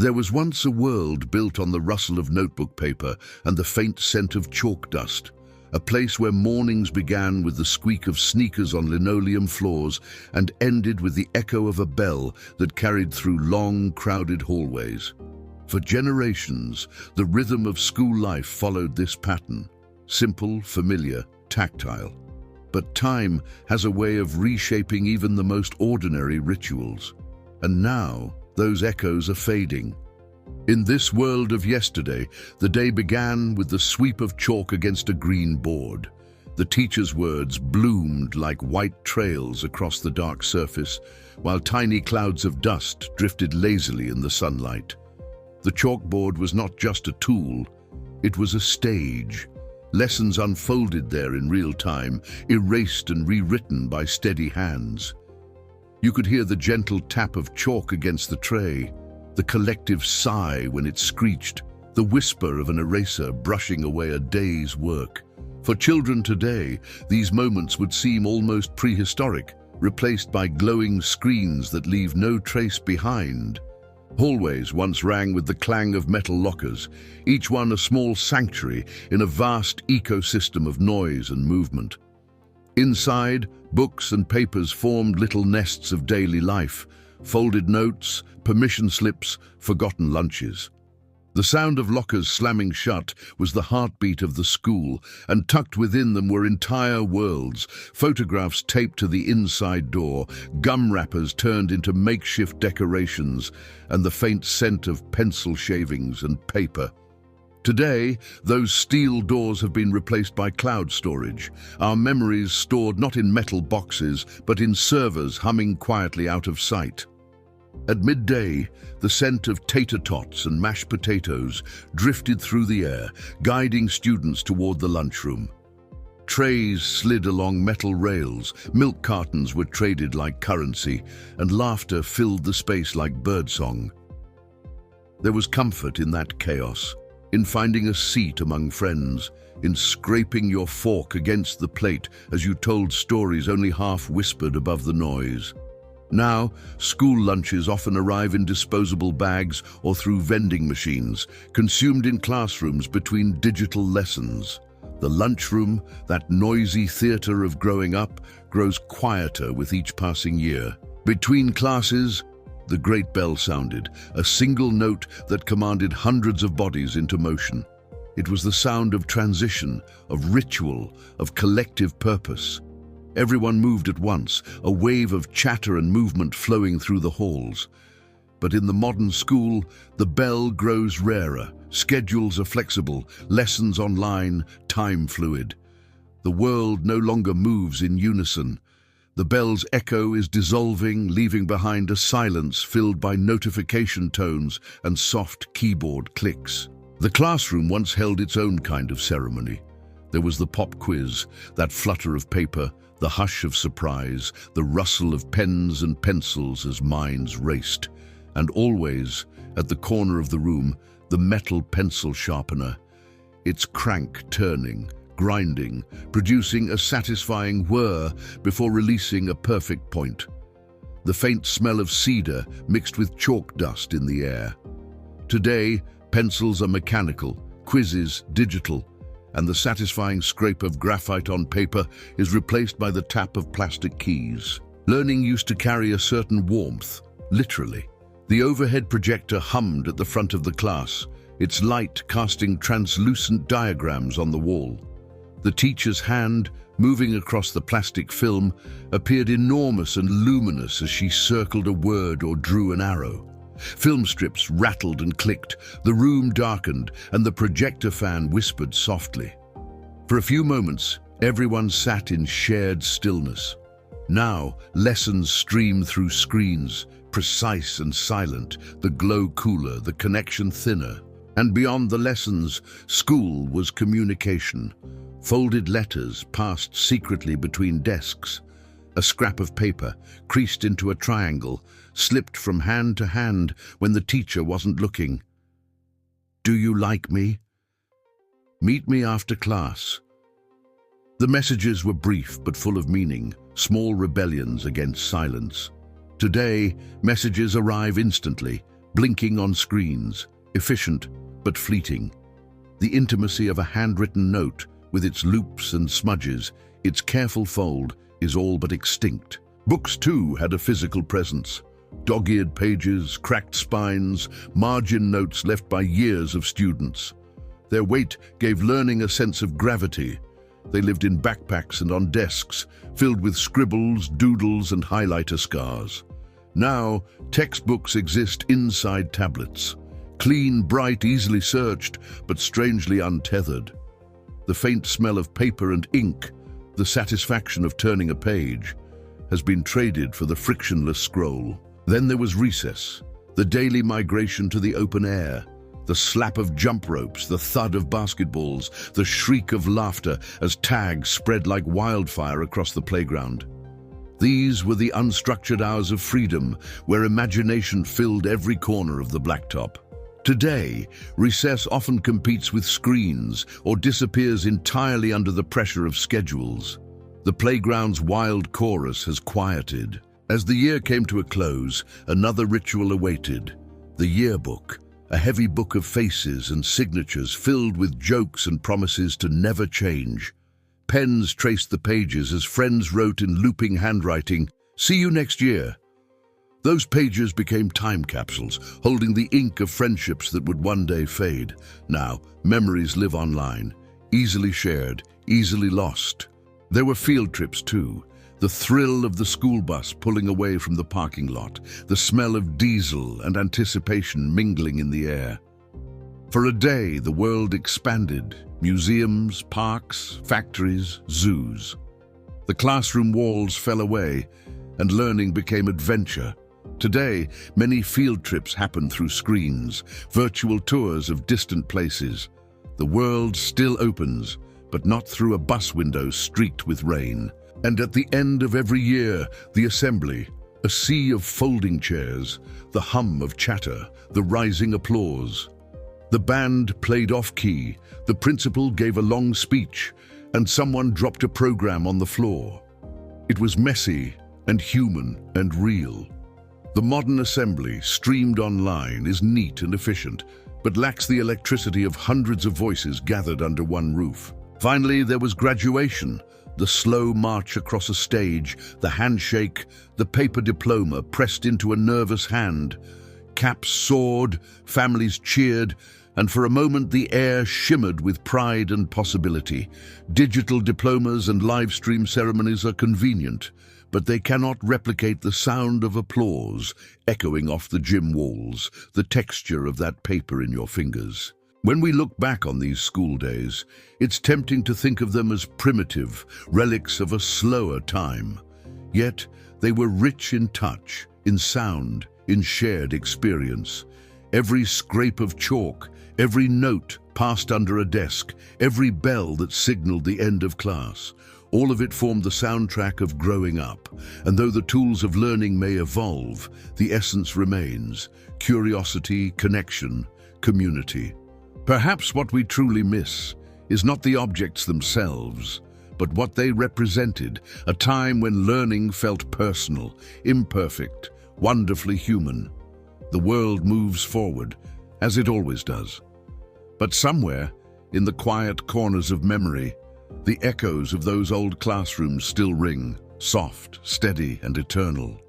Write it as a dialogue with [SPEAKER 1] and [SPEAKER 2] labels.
[SPEAKER 1] There was once a world built on the rustle of notebook paper and the faint scent of chalk dust, a place where mornings began with the squeak of sneakers on linoleum floors and ended with the echo of a bell that carried through long, crowded hallways. For generations, the rhythm of school life followed this pattern, simple, familiar, tactile. But time has a way of reshaping even the most ordinary rituals. And now, those echoes are fading. In this world of yesterday, the day began with the sweep of chalk against a green board. The teacher's words bloomed like white trails across the dark surface, while tiny clouds of dust drifted lazily in the sunlight. The chalkboard was not just a tool, it was a stage. Lessons unfolded there in real time, erased and rewritten by steady hands. You could hear the gentle tap of chalk against the tray, the collective sigh when it screeched, the whisper of an eraser brushing away a day's work. For children today, these moments would seem almost prehistoric, replaced by glowing screens that leave no trace behind. Hallways once rang with the clang of metal lockers, each one a small sanctuary in a vast ecosystem of noise and movement. Inside, books and papers formed little nests of daily life, folded notes, permission slips, forgotten lunches. The sound of lockers slamming shut was the heartbeat of the school, and tucked within them were entire worlds, photographs taped to the inside door, gum wrappers turned into makeshift decorations, and the faint scent of pencil shavings and paper. Today, those steel doors have been replaced by cloud storage, our memories stored not in metal boxes, but in servers humming quietly out of sight. At midday, the scent of tater tots and mashed potatoes drifted through the air, guiding students toward the lunchroom. Trays slid along metal rails, milk cartons were traded like currency, and laughter filled the space like birdsong. There was comfort in that chaos, in finding a seat among friends, in scraping your fork against the plate as you told stories only half whispered above the noise. Now, school lunches often arrive in disposable bags or through vending machines, consumed in classrooms between digital lessons. The lunchroom, that noisy theater of growing up, grows quieter with each passing year. Between classes, the great bell sounded, a single note that commanded hundreds of bodies into motion. It was the sound of transition, of ritual, of collective purpose. Everyone moved at once, a wave of chatter and movement flowing through the halls. But in the modern school, the bell grows rarer, schedules are flexible, lessons online, time fluid. The world no longer moves in unison. The bell's echo is dissolving, leaving behind a silence filled by notification tones and soft keyboard clicks. The classroom once held its own kind of ceremony. There was the pop quiz, that flutter of paper, the hush of surprise, the rustle of pens and pencils as minds raced. And always, at the corner of the room, the metal pencil sharpener, its crank turning, grinding, producing a satisfying whir before releasing a perfect point. The faint smell of cedar mixed with chalk dust in the air. Today, pencils are mechanical, quizzes digital, and the satisfying scrape of graphite on paper is replaced by the tap of plastic keys. Learning used to carry a certain warmth, literally. The overhead projector hummed at the front of the class, its light casting translucent diagrams on the wall. The teacher's hand, moving across the plastic film, appeared enormous and luminous as she circled a word or drew an arrow. Film strips rattled and clicked, the room darkened, and the projector fan whispered softly. For a few moments, everyone sat in shared stillness. Now, lessons stream through screens, precise and silent, the glow cooler, the connection thinner. And beyond the lessons, school was communication. Folded letters passed secretly between desks. A scrap of paper, creased into a triangle, slipped from hand to hand when the teacher wasn't looking. "Do you like me? Meet me after class." The messages were brief but full of meaning, small rebellions against silence. Today, messages arrive instantly, blinking on screens, efficient but fleeting. The intimacy of a handwritten note, with its loops and smudges, its careful fold, is all but extinct. Books, too, had a physical presence. Dog-eared pages, cracked spines, margin notes left by years of students. Their weight gave learning a sense of gravity. They lived in backpacks and on desks, filled with scribbles, doodles, and highlighter scars. Now, textbooks exist inside tablets. Clean, bright, easily searched, but strangely untethered. The faint smell of paper and ink, the satisfaction of turning a page, has been traded for the frictionless scroll. Then there was recess, the daily migration to the open air, the slap of jump ropes, the thud of basketballs, the shriek of laughter as tags spread like wildfire across the playground. These were the unstructured hours of freedom, where imagination filled every corner of the blacktop. Today, recess often competes with screens or disappears entirely under the pressure of schedules. The playground's wild chorus has quieted. As the year came to a close, another ritual awaited. The yearbook, a heavy book of faces and signatures filled with jokes and promises to never change. Pens traced the pages as friends wrote in looping handwriting, "See you next year." Those pages became time capsules, holding the ink of friendships that would one day fade. Now, memories live online, easily shared, easily lost. There were field trips too. The thrill of the school bus pulling away from the parking lot, the smell of diesel and anticipation mingling in the air. For a day, the world expanded. Museums, parks, factories, zoos. The classroom walls fell away, and learning became adventure. Today, many field trips happen through screens, virtual tours of distant places. The world still opens, but not through a bus window streaked with rain. And at the end of every year, the assembly, a sea of folding chairs, the hum of chatter, the rising applause. The band played off-key, the principal gave a long speech, and someone dropped a program on the floor. It was messy and human and real. The modern assembly, streamed online, is neat and efficient, but lacks the electricity of hundreds of voices gathered under one roof. Finally, there was graduation, the slow march across a stage, the handshake, the paper diploma pressed into a nervous hand. Caps soared, families cheered, and for a moment the air shimmered with pride and possibility. Digital diplomas and live stream ceremonies are convenient, but they cannot replicate the sound of applause echoing off the gym walls, the texture of that paper in your fingers. When we look back on these school days, it's tempting to think of them as primitive, relics of a slower time. Yet, they were rich in touch, in sound, in shared experience. Every scrape of chalk, every note passed under a desk, every bell that signaled the end of class, all of it formed the soundtrack of growing up. And though the tools of learning may evolve, the essence remains: curiosity, connection, community. Perhaps what we truly miss is not the objects themselves, but what they represented, a time when learning felt personal, imperfect, wonderfully human. The world moves forward, as it always does. But somewhere, in the quiet corners of memory, the echoes of those old classrooms still ring, soft, steady, and eternal.